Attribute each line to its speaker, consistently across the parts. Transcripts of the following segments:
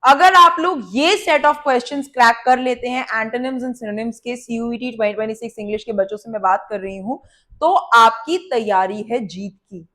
Speaker 1: अगर आप लोग ये सेट ऑफ क्वेश्चंस क्रैक कर लेते हैं एंटोनिम्स एंड सिनोनिम्स के, सीयूईटी 2026 इंग्लिश के बच्चों से मैं बात कर रही हूं, तो आपकी तैयारी है जीत की।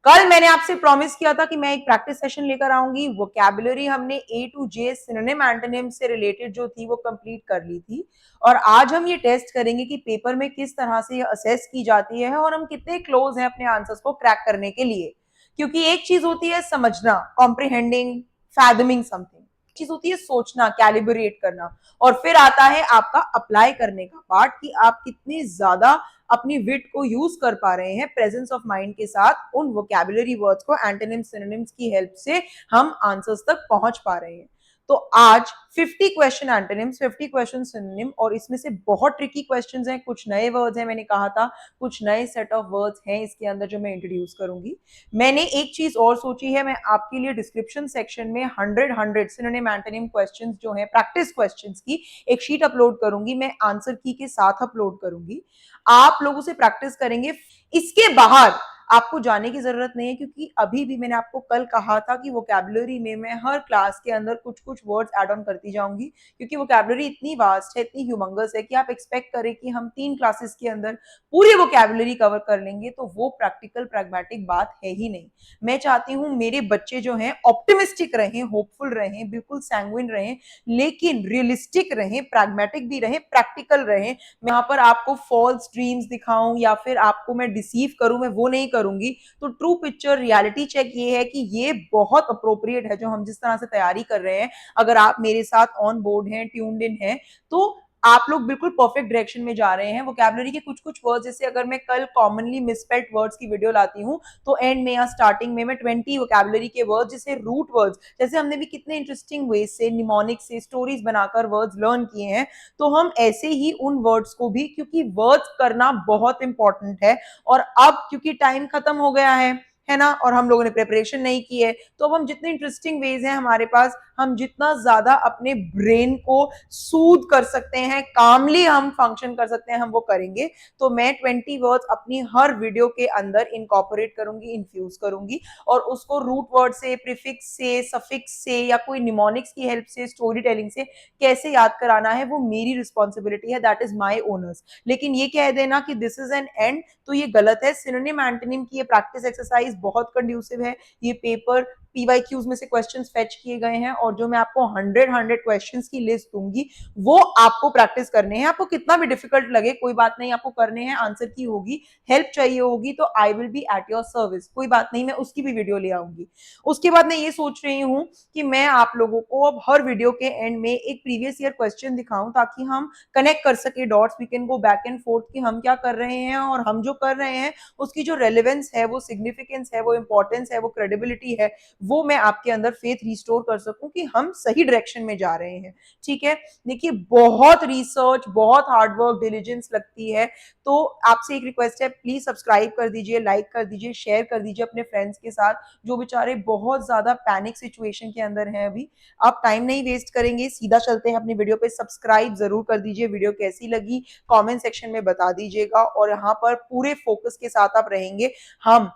Speaker 1: कल मैंने आपसे प्रॉमिस किया था कि मैं एक प्रैक्टिस सेशन लेकर आऊंगी। वोकैबुलरी हमने ए टू जे सिनोनिम एंटोनिम से रिलेटेड जो थी वो कंप्लीट कर ली थी, और आज हम ये टेस्ट करेंगे कि पेपर में किस तरह से ये असेस की जाती है और हम कितने क्लोज हैं अपने आंसर्स को क्रैक करने के लिए। क्योंकि एक चीज होती है समझना, कॉम्प्रिहेंडिंग, फैदमिंग समथिंग, चीज होती है सोचना, कैलिब्रेट करना, और फिर आता है आपका अप्लाई करने का पार्ट कि आप कितनी ज्यादा अपनी विट को यूज कर पा रहे हैं प्रेजेंस ऑफ माइंड के साथ उन वोकैबुलरी वर्ड्स को एंटोनिम्स सिनोनिम्स की हेल्प से हम आंसर्स तक पहुंच पा रहे हैं। तो आज 50 क्वेश्चन एंटोनिम्स, 50 क्वेश्चन सिनोनिम, और इसमें से बहुत ट्रिकी क्वेश्चंस हैं, कुछ नए वर्ड्स हैं, मैंने कहा था कुछ नए सेट ऑफ वर्ड्स हैं इसके अंदर जो मैं इंट्रोड्यूस करूंगी। मैंने एक चीज और सोची है, मैं आपके लिए डिस्क्रिप्शन सेक्शन में 100 सिनोनिम एंटोनिम क्वेश्चंस जो हैं प्रैक्टिस क्वेश्चंस की एक शीट अपलोड करूंगी, मैं आंसर की के साथ अपलोड करूंगी। आप लोगों से प्रैक्टिस करेंगे। इसके बाहर आपको जाने की जरूरत नहीं है, क्योंकि अभी भी मैंने आपको कल कहा था कि वोकैबुलरी में मैं हर क्लास के अंदर कुछ कुछ वर्ड्स ऐड ऑन करती जाऊंगी, क्योंकि वोकैबुलरी इतनी वास्ट है, इतनी ह्यूमंगस है कि आप एक्सपेक्ट करें कि हम 3 क्लासेस के अंदर पूरी वोकैबुलरी कवर कर लेंगे, तो वो प्रैक्टिकल प्रैग्मेटिक बात है ही नहीं। मैं चाहती हूं मेरे बच्चे जो हैं ऑप्टिमिस्टिक रहें, होपफुल रहें, बिल्कुल सैंग्विन रहें, लेकिन रियलिस्टिक रहें, प्रैग्मेटिक भी रहें, प्रैक्टिकल रहें। मैं यहाँ पर आपको फॉल्स ड्रीम्स दिखाऊं या फिर आपको मैं डिसीव करूं, मैं वो नहीं करूंगी। तो ट्रू पिक्चर रियलिटी चेक ये है कि ये बहुत अप्रोप्रिएट है जो हम जिस तरह से तैयारी कर रहे हैं। अगर आप मेरे साथ ऑन बोर्ड हैं, ट्यून्ड इन हैं, तो आप लोग बिल्कुल परफेक्ट डायरेक्शन में जा रहे हैं। वोकैबुलरी के कुछ कुछ वर्ड्स, जैसे अगर मैं कल कॉमनली मिसस्पेल्ड वर्ड्स की वीडियो लाती हूँ, तो एंड में या स्टार्टिंग में मैं 20 वोकैबुलरी के वर्ड्स, जैसे रूट वर्ड्स, जैसे हमने भी कितने इंटरेस्टिंग वे से निमोनिक से स्टोरीज बनाकर वर्ड्स लर्न किए हैं, तो हम ऐसे ही उन वर्ड्स को भी, क्योंकि वर्ड्स करना बहुत इंपॉर्टेंट है। और अब क्योंकि टाइम खत्म हो गया है ना, और हम लोगों ने प्रिपरेशन नहीं की है, तो अब हम जितने इंटरेस्टिंग वेज हैं हमारे पास, हम जितना ज्यादा अपने ब्रेन को सूद कर सकते हैं, कामली हम फंक्शन कर सकते हैं, हम वो करेंगे। तो मैं 20 वर्ड्स अपनी हर वीडियो के अंदर इनकॉर्पोरेट करूंगी, इन्फ्यूज करूंगी, और उसको रूट वर्ड से, प्रीफिक्स से, सफिक्स से, या कोई निमोनिक्स की हेल्प से, स्टोरी टेलिंग से कैसे याद कराना है, वो मेरी रिस्पॉन्सिबिलिटी है, दैट इज माई ओनर्स। लेकिन ये कह देना कि दिस इज एन एंड, तो ये गलत है। सिनोनिम एंटोनिम की ये प्रैक्टिस एक्सरसाइज बहुत कंड्यूसिव है। ये पेपर पीवाईक्यूज में से क्वेश्चंस फेच किए गए हैं, और जो मैं आपको 100 क्वेश्चंस की लिस्ट दूंगी, वो आपको प्रैक्टिस करने हैं। आपको कितना भी डिफिकल्ट लगे कोई बात नहीं, आपको करने हैं, आंसर की होगी, हेल्प चाहिए होगी तो I will be at your service, कोई बात नहीं, मैं उसकी भी वीडियो ले आऊंगी। उसके बाद मैं ये सोच रही हूँ कि मैं आप लोगों को अब हर वीडियो के एंड में एक प्रीवियस ईयर क्वेश्चन दिखाऊं, ताकि हम कनेक्ट कर सके dots, we can go back and forth कि हम क्या कर रहे हैं, और हम जो कर रहे हैं उसकी जो रेलेवेंस है, वो सिग्निफिकेंस है, वो इंपॉर्टेंस है, वो क्रेडिबिलिटी है, वो मैं आपके अंदर फेथ रिस्टोर कर सकूं कि हम सही डायरेक्शन में जा रहे हैं। ठीक है, देखिए बहुत रिसर्च, बहुत हार्डवर्क, डिलीजेंस लगती है। तो आपसे एक रिक्वेस्ट है, प्लीज सब्सक्राइब कर दीजिए, लाइक कर दीजिए, शेयर कर दीजिए अपने फ्रेंड्स के साथ जो बेचारे बहुत ज्यादा पैनिक सिचुएशन के अंदर हैं अभी। आप टाइम नहीं वेस्ट करेंगे, सीधा चलते हैं अपनी वीडियो पे। सब्सक्राइब जरूर कर दीजिए, वीडियो कैसी लगी कमेंट सेक्शन में बता दीजिएगा, और यहाँ पर पूरे फोकस के साथ आप रहेंगे। हम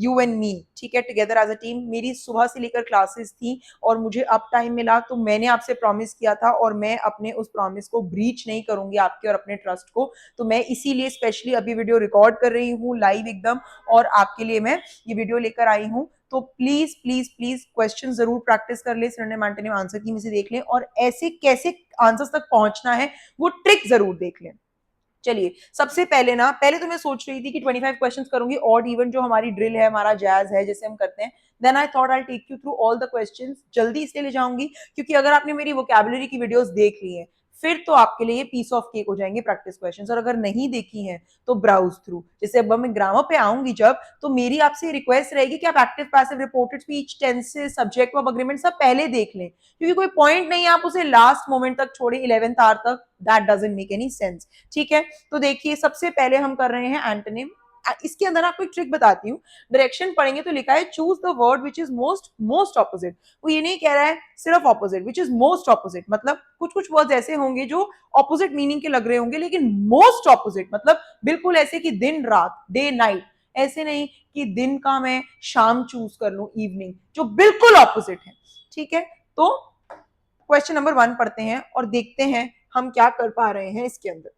Speaker 1: यू एंड मी, ठीक है, टुगेदर एज अ टीम। मेरी सुबह से लेकर क्लासेस थी और मुझे अब टाइम मिला, तो मैंने आपसे प्रॉमिस किया था और मैं अपने उस प्रॉमिस को ब्रीच नहीं करूंगी, आपके और अपने ट्रस्ट को। तो मैं इसीलिए स्पेशली अभी वीडियो रिकॉर्ड कर रही हूँ लाइव एकदम, और आपके लिए मैं ये वीडियो लेकर आई हूँ। तो प्लीज प्लीज प्लीज क्वेश्चन जरूर प्रैक्टिस कर ले, सिनोनिम एंटोनिम आंसर की में से देख लें, और ऐसे कैसे आंसर्स तक पहुंचना है वो ट्रिक जरूर देख लें। चलिए, सबसे पहले ना, पहले तो मैं सोच रही थी कि 25 क्वेश्चंस करूंगी, ऑड इवन जो हमारी ड्रिल है, हमारा जैज है, जैसे हम करते हैं। Then I thought I take you through all the questions, जल्दी इसलिए ले जाऊंगी क्योंकि अगर आपने मेरी वोकैबुलरी की वीडियोस देख ली हैं, फिर तो आपके लिए पीस ऑफ केक हो जाएंगे प्रैक्टिस क्वेश्चंस, और अगर नहीं देखी हैं तो ब्राउज थ्रू। जैसे अब मैं ग्रामर पे आऊंगी जब, तो मेरी आपसे रिक्वेस्ट रहेगी कि आप active, passive, reported speech, tenses, subject verb agreement सब पहले देख लें, क्योंकि कोई पॉइंट नहीं है आप उसे लास्ट मोमेंट तक छोड़े, 11th आवर तक, that doesn't make any sense. ठीक है, तो देखिए सबसे पहले हम कर रहे हैं एंटोनिम। इसके अंदर आपको एक ट्रिक बताती हूँ, डायरेक्शन पढ़ेंगे तो लिखा है choose the word which is most most opposite. वो ये नहीं कह रहा है सिर्फ opposite, which is most opposite, मतलब कुछ कुछ वर्ड ऐसे होंगे जो ऑपोजिट मीनिंग के लग रहे होंगे, लेकिन मोस्ट ऑपोजिट मतलब बिल्कुल ऐसे कि दिन रात, डे नाइट, ऐसे नहीं कि दिन का मैं शाम चूज कर लू, इवनिंग, जो बिल्कुल ऑपोजिट है। ठीक है, तो क्वेश्चन नंबर 1 पढ़ते हैं और देखते हैं हम क्या कर पा रहे हैं इसके अंदर।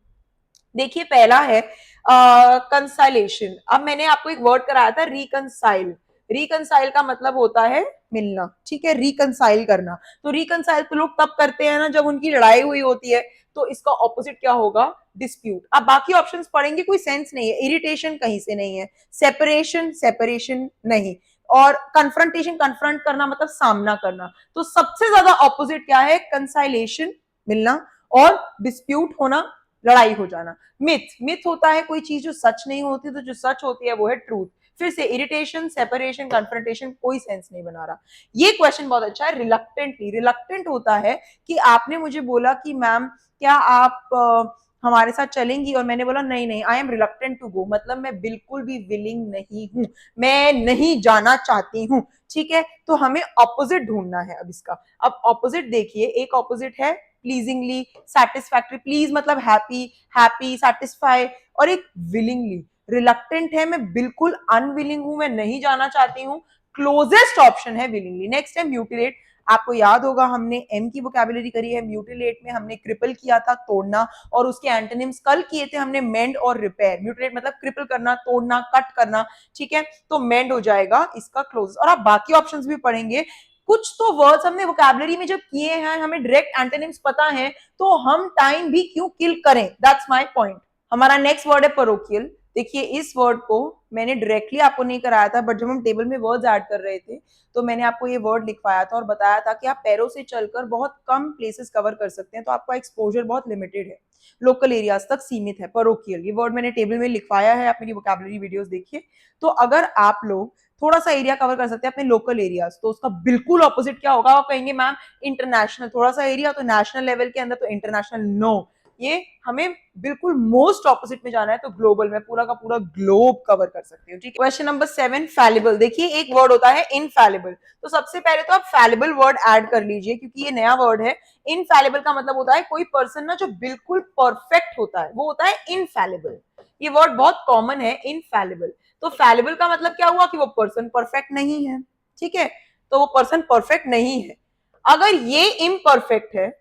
Speaker 1: देखिए पहला है कंसाइलेशन। अब मैंने आपको एक वर्ड कराया था रिकंसाइल। रिकंसाइल का मतलब होता है मिलना, ठीक है, रिकंसाइल करना। तो रिकंसाइल तो लोग तब करते हैं ना जब उनकी लड़ाई हुई होती है, तो इसका ऑपोजिट क्या होगा? डिस्प्यूट। अब बाकी ऑप्शंस पढ़ेंगे, कोई सेंस नहीं है। इरिटेशन कहीं से नहीं है, सेपरेशन सेपरेशन नहीं, और कन्फ्रंटेशन कन्फ्रंट करना मतलब सामना करना। तो सबसे ज्यादा ऑपोजिट क्या है? कंसाइलेशन मिलना, और डिस्प्यूट होना लड़ाई हो जाना। मिथ, मिथ होता है कोई चीज जो सच नहीं होती, तो जो सच होती है वो है ट्रूथ। फिर से इरिटेशन सेपरेशन कन्फ्रंटेशन कोई सेंस नहीं बना रहा। ये क्वेश्चन बहुत अच्छा है। रिलक्टेंटली, रिलक्टेंट होता है कि आपने मुझे बोला कि मैम क्या आप हमारे साथ चलेंगी, और मैंने बोला नहीं नहीं, I am reluctant to go, मतलब मैं बिल्कुल भी विलिंग नहीं हूं, मैं नहीं जाना चाहती हूं, ठीक है। तो हमें ऑपोजिट ढूंढना है अब इसका। अब ऑपोजिट देखिए, एक ऑपोजिट है प्लीजिंगली, सैटिस्फैक्टरी, प्लीज मतलब हैप्पी, हैप्पी सैटिस्फाई, और एक विलिंगली। रिलक्टेंट है, मैं बिल्कुल अनविलिंग हूं, मैं नहीं जाना चाहती हूं। क्लोजेस्ट ऑप्शन है विलिंगली। नेक्स्ट है म्यूटिलेट। आपको याद होगा हमने एम की वोकैबुलरी करी है। म्यूटिलेट में हमने क्रिपल किया था, तोड़ना, और उसके एंटोनिम्स कल किए थे हमने मेंड और रिपेयर। म्यूटिलेट मतलब क्रिपल करना, तोड़ना, कट करना, ठीक है। तो मेंड हो जाएगा इसका क्लोज। और आप बाकी ऑप्शंस भी पढ़ेंगे। कुछ तो वर्ड्स हमने वोकैबुलरी में जब किए हैं, हमें डायरेक्ट एंटोनिम्स पता है, तो हम टाइम भी क्यों किल करें? That's my point. हमारा नेक्स्ट वर्ड है परोकियल। देखिए इस वर्ड को मैंने डायरेक्टली आपको नहीं कराया था, बट जब हम टेबल में वर्ड्स ऐड कर रहे थे तो मैंने आपको ये वर्ड लिखवाया था और बताया था कि आप पैरों से चलकर बहुत कम प्लेसेस कवर कर सकते हैं, तो आपका एक्सपोजर बहुत लिमिटेड है, लोकल एरियाज तक सीमित है। परोकियल ये वर्ड मैंने टेबल में लिखवाया है, आप मेरी वोकैबुलरी वीडियोस देखिए। तो अगर आप लोग थोड़ा सा एरिया कवर कर सकते हैं अपने लोकल एरियाज, तो उसका बिल्कुल ऑपोजिट क्या होगा? आप कहेंगे मैम इंटरनेशनल, थोड़ा सा एरिया तो नेशनल लेवल के अंदर, तो इंटरनेशनल नो, ये हमें बिल्कुल मोस्ट ऑपोजिट में जाना है, तो ग्लोबल में पूरा का पूरा ग्लोब कवर कर सकते हो, ठीक है। Question number 7 फैलिबल। देखिए एक वर्ड होता है इनफैलिबल। तो सबसे पहले तो आप फैलिबल वर्ड ऐड कर लीजिए, क्योंकि ये नया वर्ड है। इनफैलिबल का मतलब होता है कोई पर्सन ना जो बिल्कुल परफेक्ट होता है, वो होता है इनफैलिबल। ये वर्ड बहुत कॉमन है, इनफैलिबल। तो फैलिबल का मतलब क्या हुआ? कि वो पर्सन परफेक्ट नहीं है, ठीक है। तो वो पर्सन परफेक्ट नहीं है। अगर ये इम्परफेक्ट है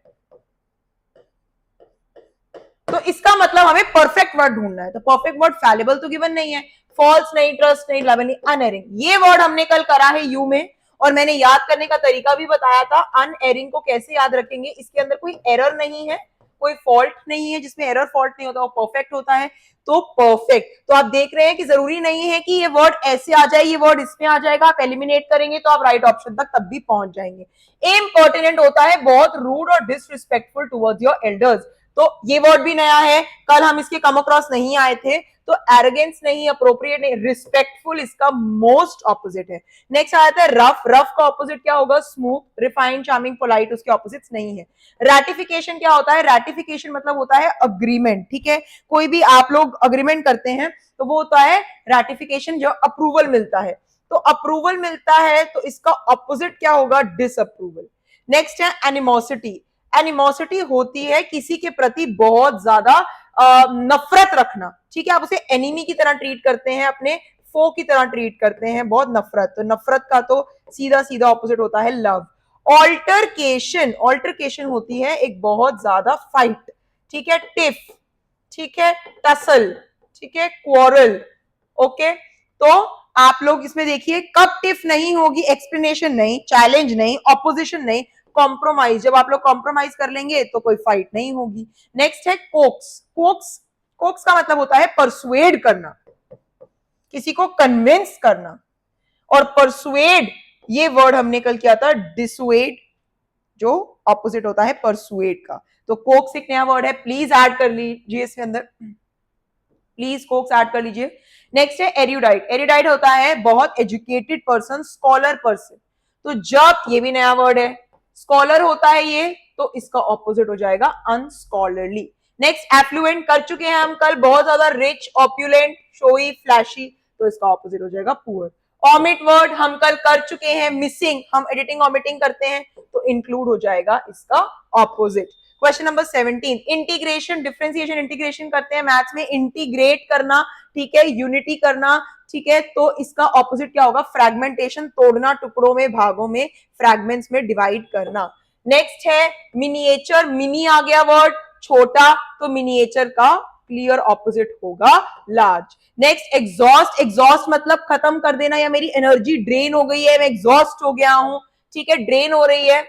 Speaker 1: तो इसका मतलब हमें परफेक्ट वर्ड ढूंढना है। तो परफेक्ट वर्ड फैलिबल तो गिवन नहीं है, फॉल्स नहीं, ट्रस्ट नहीं, लव नहीं, अनएरिंग। ये वर्ड हमने कल करा है यू में, और मैंने याद करने का तरीका भी बताया था। अनएरिंग को कैसे याद रखेंगे? इसके अंदर कोई एरर नहीं है, कोई फॉल्ट नहीं है। जिसमें एरर फॉल्ट नहीं होता वो परफेक्ट होता है। तो परफेक्ट, तो आप देख रहे हैं कि जरूरी नहीं है कि ये वर्ड ऐसे आ जाए, ये वर्ड इसमें आ जाएगा। आप एलिमिनेट करेंगे तो आप राइट ऑप्शन तक तब भी पहुंच जाएंगे। इम्पोर्टेंट होता है बहुत रूड और डिसरिस्पेक्टफुल टुवर्ड्स योर एल्डर्स। तो ये वर्ड भी नया है, कल हम इसके कम अक्रॉस नहीं आए थे। तो एरोगेंस नहीं, अप्रोप्रिएट नहीं, रिस्पेक्टफुल इसका मोस्ट ऑपोजिट है। नेक्स्ट आता है रफ। रफ का ऑपोजिट क्या होगा? स्मूथ, रिफाइंड, चार्मिंग, पोलाइट, उसके ऑपोजिट्स नहीं है। रैटिफिकेशन क्या होता है? रैटिफिकेशन मतलब होता है अग्रीमेंट, ठीक है। कोई भी आप लोग अग्रीमेंट करते हैं तो वो होता है रैटिफिकेशन, जो अप्रूवल मिलता है। तो अप्रूवल मिलता है तो इसका ऑपोजिट क्या होगा? डिसअप्रूवल। नेक्स्ट है एनिमोसिटी। एनिमोसिटी होती है किसी के प्रति बहुत ज्यादा नफरत रखना, ठीक है। आप उसे एनिमी की तरह ट्रीट करते हैं, अपने फो की तरह ट्रीट करते हैं, बहुत नफरत। तो नफरत का तो सीधा सीधा ऑपोजिट होता है लव। ऑल्टरकेशन, ऑल्टरकेशन होती है एक बहुत ज्यादा फाइट, ठीक है। टिफ, ठीक है। टसल, ठीक है। Quarrel, okay. तो आप लोग इसमें देखिए कब टिफ नहीं होगी? एक्सप्लेनेशन नहीं, चैलेंज नहीं, ऑपोजिशन नहीं, कॉम्प्रोमाइज। जब आप लोग कॉम्प्रोमाइज कर लेंगे तो कोई फाइट नहीं होगी। नेक्स्ट है कोक्स। कोक्स, कोक्स का मतलब होता है परसुएड करना, किसी को कन्विंस करना। और परसुएड ये वर्ड हमने कल किया था डिसुएड, जो ऑपोजिट होता है परसुएड का। तो कोक्स एक नया वर्ड है, प्लीज ऐड कर लीजिए इसके अंदर, प्लीज कोक्स ऐड कर लीजिए। नेक्स्ट है एरिडाइट। एरिडाइट होता है बहुत एजुकेटेड पर्सन, स्कॉलर पर्सन। तो जब, ये भी नया वर्ड है, स्कॉलर होता है ये, तो इसका ऑपोजिट हो जाएगा अनस्कॉलरली। नेक्स्ट एफ्लुएंट कर चुके हैं हम कल, बहुत ज्यादा रिच, ऑप्युलेंट, शोई, फ्लैशी, तो इसका ऑपोजिट हो जाएगा पुअर। ऑमिट वर्ड हम कल कर चुके हैं, मिसिंग, हम एडिटिंग ऑमिटिंग करते हैं, तो इंक्लूड हो जाएगा इसका opposite. Question number 17, integration, differentiation integration करते हैं मैथ्स में, इंटीग्रेट करना, ठीक है, यूनिटी करना, ठीक है, तो इसका ऑपोजिट क्या होगा? फ्रैगमेंटेशन, तोड़ना टुकड़ों में, भागों में, फ्रैगमेंट्स में डिवाइड करना। नेक्स्ट है मिनिएचर, मिनी आ गया वर्ड, छोटा, तो मिनिएचर का क्लियर ऑपोजिट होगा लार्ज। नेक्स्ट एग्जॉस्ट, एग्जॉस्ट मतलब खत्म कर देना या मेरी एनर्जी ड्रेन हो गई है, मैं एग्जॉस्ट हो गया हूं, ठीक है, ड्रेन हो रही है,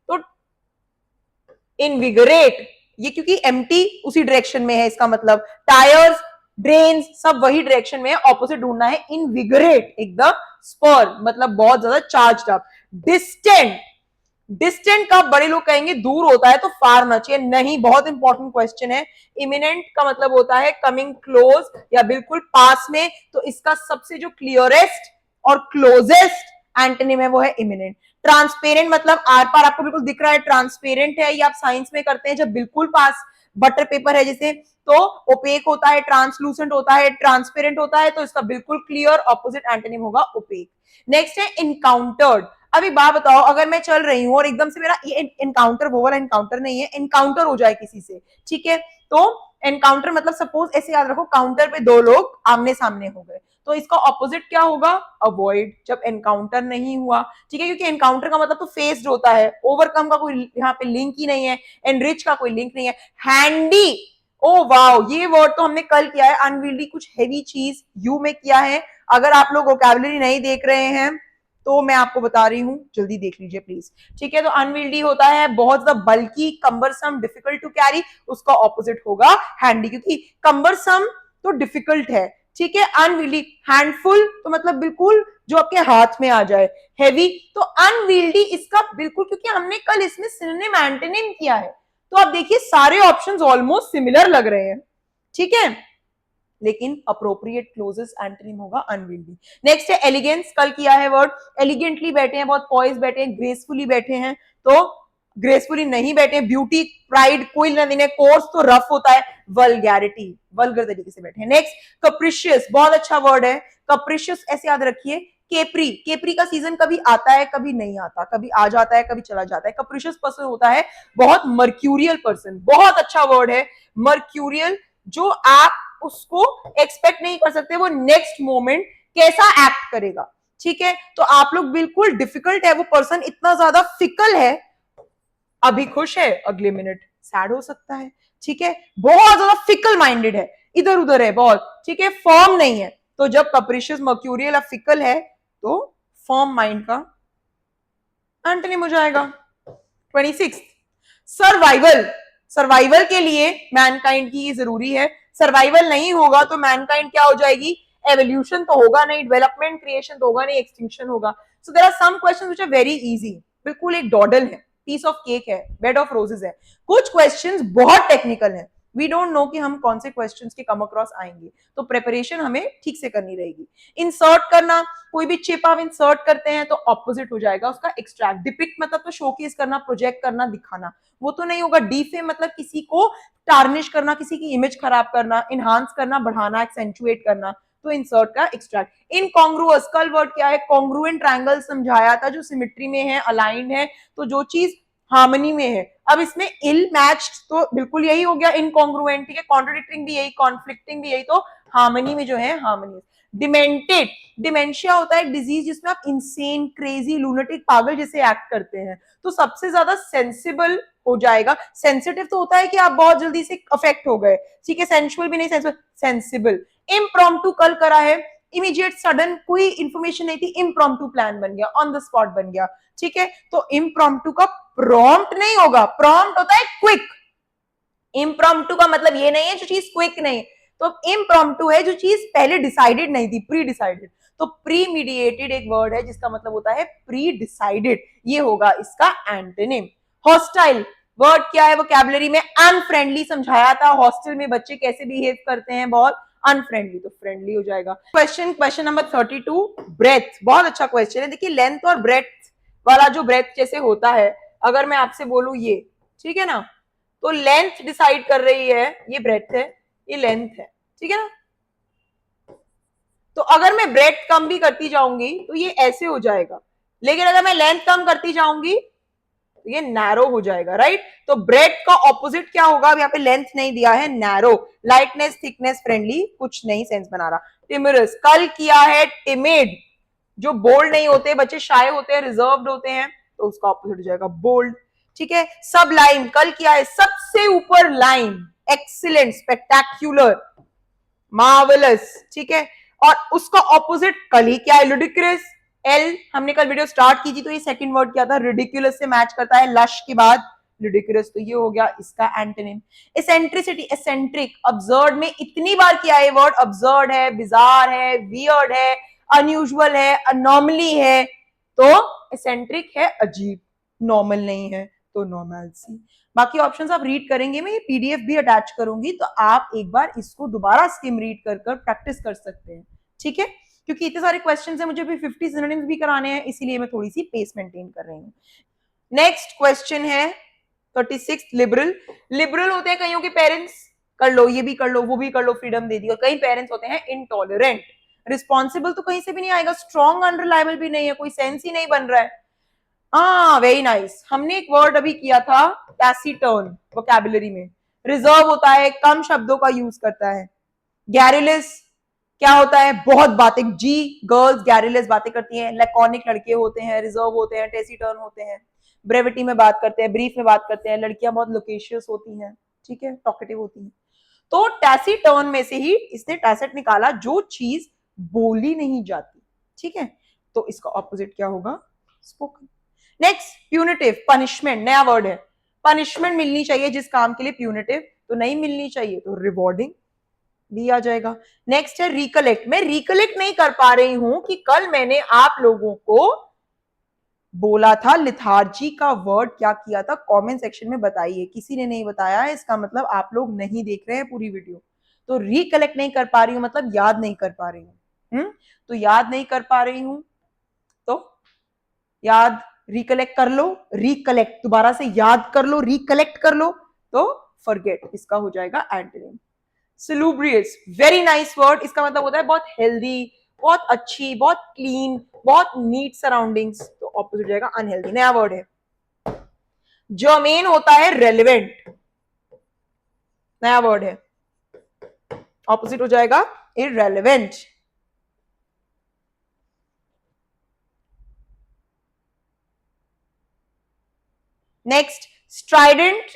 Speaker 1: तो इनविगरेट, ये क्योंकि एम्प्टी उसी डायरेक्शन में है, इसका मतलब टायर्स, ड्रेन्स सब वही डायरेक्शन में है, ऑपोजिट ढूंढना है, इनविगरेट एकदम स्पर मतलब बहुत ज्यादा चार्ज्ड अप। डिस्टेंट, डिस्टेंट का बड़े लोग कहेंगे दूर होता है तो फार ना चाहिए, नहीं, बहुत इंपॉर्टेंट क्वेश्चन है। इमिनेंट का मतलब होता है कमिंग क्लोज या बिल्कुल पास में, तो इसका सबसे जो क्लियरेस्ट और क्लोजेस्ट एंटोनिम है वो है इमिनेंट। ट्रांसपेरेंट मतलब आर पार आपको बिल्कुल दिख रहा है, ट्रांसपेरेंट है, ये आप साइंस में करते हैं जब बिल्कुल पास बटर पेपर है जैसे, तो ओपेक होता है, ट्रांसलूसेंट होता है, ट्रांसपेरेंट होता है, तो इसका बिल्कुल क्लियर ऑपोजिट एंटोनिम होगा ओपेक। नेक्स्ट है इनकाउंटर्ड। अभी बात बताओ, अगर मैं चल रही हूं और एकदम से मेरा ये एनकाउंटर, वो वाला एनकाउंटर नहीं है, एनकाउंटर हो जाए किसी से, ठीक है, तो एनकाउंटर मतलब सपोज ऐसे याद रखो, काउंटर पे दो लोग आमने सामने हो गए, तो इसका ऑपोजिट क्या होगा? अवॉइड, जब एनकाउंटर नहीं हुआ, ठीक है, क्योंकि एनकाउंटर का मतलब तो फेस्ड होता है, ओवरकम का कोई यहाँ पे लिंक ही नहीं है, एनरिच का कोई लिंक नहीं है। हैंडी, ओ वाओ, ये वर्ड तो हमने कल किया है, अनविल्डी कुछ हैवी चीज यू में किया है। अगर आप लोग वोकैबुलरी नहीं देख रहे हैं तो मैं आपको बता रही हूं, जल्दी देख लीजिए प्लीज, ठीक है। तो अनविल्डी होता है बहुत ज्यादा बल्की, कम्बरसम, डिफिकल्ट टू कैरी, उसका ऑपोजिट होगा हैंडी, क्योंकि कम्बरसम तो डिफिकल्ट है, ठीक है, अनविल्डी, हैंडफुल तो मतलब बिल्कुल जो आपके हाथ में आ जाए, हैवी, तो अनविल्डी इसका बिल्कुल, क्योंकि हमने कल इसमें सिनोनिम एंटोनिम किया है, तो आप देखिए सारे ऑप्शंस ऑलमोस्ट सिमिलर लग रहे हैं, ठीक है, लेकिन अप्रोप्रिएट क्लोजेस्ट एंटोनिम होगा अनविल्डी। नेक्स्ट है एलिगेंस, कल किया है वर्ड, एलिगेंटली बैठे हैं, बहुत पॉइज बैठे हैं, ग्रेसफुली बैठे हैं, तो ग्रेसफुली नहीं बैठे, ब्यूटी, प्राइड, कोई लेना देना, कोर्स तो रफ होता है, वल्गैरिटी, वल्गर तरीके से बैठे हैं। नेक्स्ट कप्रिशियस, बहुत अच्छा वर्ड है, कप्रिशियस ऐसे याद रखिए, केप्री, केप्री का सीजन कभी आता है कभी नहीं आता, कभी आ जाता है कभी चला जाता है, कप्रिशियस पर्सन होता है बहुत मर्क्यूरियल पर्सन, बहुत अच्छा वर्ड है मर्क्यूरियल, जो आप उसको एक्सपेक्ट नहीं कर सकते वो नेक्स्ट मोमेंट कैसा एक्ट करेगा, ठीक है, तो आप लोग बिल्कुल डिफिकल्ट है, वो पर्सन इतना ज्यादा फिकल है, अभी खुश है अगले मिनट सैड हो सकता है, ठीक है, बहुत ज्यादा फिकल माइंडेड है, इधर उधर है बहुत, ठीक है, फर्म नहीं है, तो जब कप्रिशियस, मर्क्यूरियल या फिकल है तो फर्म माइंड का एंटोनिम हो जाएगा। 26, सर्वाइवल, सर्वाइवल के लिए मैनकाइंड की जरूरी है, सर्वाइवल नहीं होगा तो मैनकाइंड क्या हो जाएगी? एवोल्यूशन तो होगा नहीं, डेवलपमेंट, क्रिएशन तो होगा नहीं, एक्सटिंक्शन होगा। So there are some questions which are very easy, बिल्कुल एक डॉडल है, पीस ऑफ केक है, बेड ऑफ रोजेस है, कुछ क्वेश्चंस बहुत टेक्निकल है, वी डोंट नो कि हम कौन से क्वेश्चंस के कम अक्रॉस आएंगे, तो प्रिपरेशन हमें ठीक से करनी रहेगी। इंसर्ट करना, कोई भी चिप आप इंसर्ट करते हैं तो ऑपोजिट हो जाएगा उसका एक्सट्रैक्ट, डिपिक्ट मतलब तो शोकेस करना, प्रोजेक्ट करना, दिखाना, वो तो नहीं होगा। डीफेम मतलब किसी को टार्निश करना, किसी की इमेज खराब करना, इनहांस करना, बढ़ाना, एक्सेंचुएट करना, तो इंसर्ट का एक्सट्रैक्ट। इनकॉन्ग्रुअस, कल वर्ड क्या है? कॉन्ग्रुएंट ट्रायंगल समझाया था, जो सिमेट्री में है, अलाइंड है, तो जो चीज हार्मनी में है। अब इसमें इल मैच्ड तो बिल्कुल यही हो गया, इनकॉन्ग्रुएंट, ठीक है, कॉन्ट्रडिक्टिंग भी यही, कॉन्फ्लिक्टिंग भी यही, तो हार्मनी में जो है हार्मनी। डिमेंटेड, डिमेंशिया होता है एक डिजीज जिसमें आप इंसेन, क्रेजी, लूनेटिक, पागल जैसे एक्ट करते हैं, तो सबसे ज्यादा सेंसिबल हो जाएगा। सेंसिटिव तो होता है कि आप बहुत जल्दी से अफेक्ट हो गए, ठीक है, सेंसुअल भी नहीं, सेंसिबल, सेंसिबल। इम्प्रॉम्प्टू कल करा है, इमीडिएट सडन, कोई इंफॉर्मेशन नहीं थी, इम्प्रॉम्प्टू प्लान बन गया, ऑन द स्पॉट बन गया, ठीक है, तो इम्प्रॉम्प्टू का प्रॉम्प्ट नहीं होगा, प्रॉम्प्ट होता है क्विक, इम्प्रॉम्प्टू का मतलब ये नहीं है जो चीज क्विक नहीं, तो इम्प्रॉम्प्टू है जो चीज पहले डिसाइडेड नहीं थी, प्री डिसाइडेड, तो प्री मीडिएटेड एक वर्ड है जिसका मतलब होता है प्री डिसाइडेड, ये होगा इसका एंटोनिम। हॉस्टाइल, वर्ड क्या है वोकैबुलरी में? अनफ्रेंडली समझाया था, हॉस्टल में बच्चे कैसे बिहेव करते हैं, बहुत अनफ्रेंडली, तो फ्रेंडली हो जाएगा। क्वेश्चन नंबर 32, ब्रेथ, बहुत अच्छा क्वेश्चन है। देखिए लेंथ और ब्रेथ वाला, जो ब्रेथ जैसे होता है, अगर मैं आपसे बोलूं ये, ठीक है ना, तो लेंथ डिसाइड कर रही है, ये ब्रेथ है, ये लेंथ है, ठीक है ना, तो अगर मैं ब्रेथ कम भी करती जाऊंगी तो ये ऐसे हो जाएगा, लेकिन अगर मैं लेंथ कम करती जाऊंगी तो ये नैरो हो जाएगा, राइट। तो ब्रेड का ऑपोजिट क्या होगा, अब यहाँ पे लेंथ नहीं दिया है, नैरो। लाइटनेस, थिकनेस, फ्रेंडली, कुछ नहीं सेंस बना रहा। टिमरस, कल किया है टिमिड, जो बोल्ड नहीं होते, बच्चे शाय होते हैं, रिजर्व्ड होते हैं, तो उसका ऑपोजिट हो जाएगा बोल्ड, ठीक है। सब लाइन, कल किया है सबसे ऊपर लाइन, एक्सीलेंट, स्पेक्टेक्युलर, मार्वेलस, ठीक है। और उसका ऑपोजिट कल ही क्या है, लुडिक्रस। एल, हमने कल वीडियो स्टार्ट की थी तो ये सेकंड वर्ड क्या था, रिडिकुलस से मैच करता है, लश के बाद लुडिक्रस, तो ये हो गया इसका एंटोनिम। एसेंट्रिसिटी, एसेंट्रिक, अब्सर्ड में इतनी बार किया है वर्ड, अब्सर्ड है, बिजार है, वियर्ड है, अनयूजुअल है, अनॉमली है, तो एसेंट्रिक है अजीब, नॉर्मल नहीं है तो नॉर्मलसी। बाकी ऑप्शंस आप रीड करेंगे, मैं ये पीडीएफ भी अटैच करूंगी, तो आप एक बार इसको दोबारा स्किम रीड कर कर प्रैक्टिस कर सकते हैं, ठीक है। क्योंकि इतने सारे क्वेश्चंस हैं, मुझे भी 50 सिनोनिम्स भी कराने हैं, इसीलिए मैं थोड़ी सी पेस मेंटेन कर रही हूँ। नेक्स्ट क्वेश्चन है 36, लिबरल। लिबरल होते हैं कईयों के पेरेंट्स, कर लो ये भी कर लो वो भी कर लो, फ्रीडम दे दी। और कई पेरेंट्स होते हैं इनटॉलरेंट। रिस्पॉन्सिबल तो कहीं से भी नहीं आएगा, स्ट्रॉन्ग अनरिलायबल भी नहीं है, कोई सेंस ही नहीं बन रहा है। हाँ वेरी नाइस, हमने एक वर्ड अभी किया था टैसीटर्न वोकैबुलरी में, रिजर्व होता है, कम शब्दों का यूज करता है। गैरिलिस क्या होता है, बहुत बातें, जी गर्ल्स गैरिलिस बातें करती हैं, लैकोनिक लड़के होते हैं, रिजर्व होते हैं, टैसीटर्न होते हैं, ब्रेविटी में बात करते हैं, ब्रीफ में बात करते हैं, लड़कियां बहुत लोकेशियस होती हैं, ठीक है, टॉकेटिव होती हैं। तो टैसीटर्न में से ही इसने टैसेट निकाला, जो चीज बोली नहीं जाती, ठीक है, तो इसका ऑपोजिट क्या होगा, स्पोकन। नेक्स्ट, प्यूनिटिव, पनिशमेंट, नया वर्ड है। पनिशमेंट मिलनी चाहिए जिस काम के लिए प्यूनिटिव, तो नहीं मिलनी चाहिए तो रिवॉर्डिंग भी आ जाएगा। नेक्स्ट है रिकलेक्ट, मैं रिकलेक्ट नहीं कर पा रही हूं कि कल मैंने आप लोगों को बोला था लिथार्जी का वर्ड क्या किया था, कमेंट सेक्शन में बताइए, किसी ने नहीं बताया है, इसका मतलब आप लोग नहीं देख रहे हैं पूरी वीडियो। तो रिकलेक्ट नहीं कर पा रही हूं मतलब याद नहीं कर पा रही हूं, तो याद नहीं कर पा रही हूं, तो याद, रिकलेक्ट कर लो, रिकलेक्ट दोबारा से याद कर लो, रिकलेक्ट कर लो, तो फॉरगेट, इसका हो जाएगा एंटोनिम। सलूब्रियस, वेरी नाइस वर्ड, इसका मतलब होता है बहुत हेल्दी, बहुत अच्छी, बहुत क्लीन, बहुत नीट सराउंडिंग्स, तो ऑपोजिट हो जाएगा अनहेल्दी, नया वर्ड है। जर्मेन होता है रेलिवेंट, नया वर्ड है, ऑपोजिट हो जाएगा इररेलेवेंट। नेक्स्ट, स्ट्राइडेंट,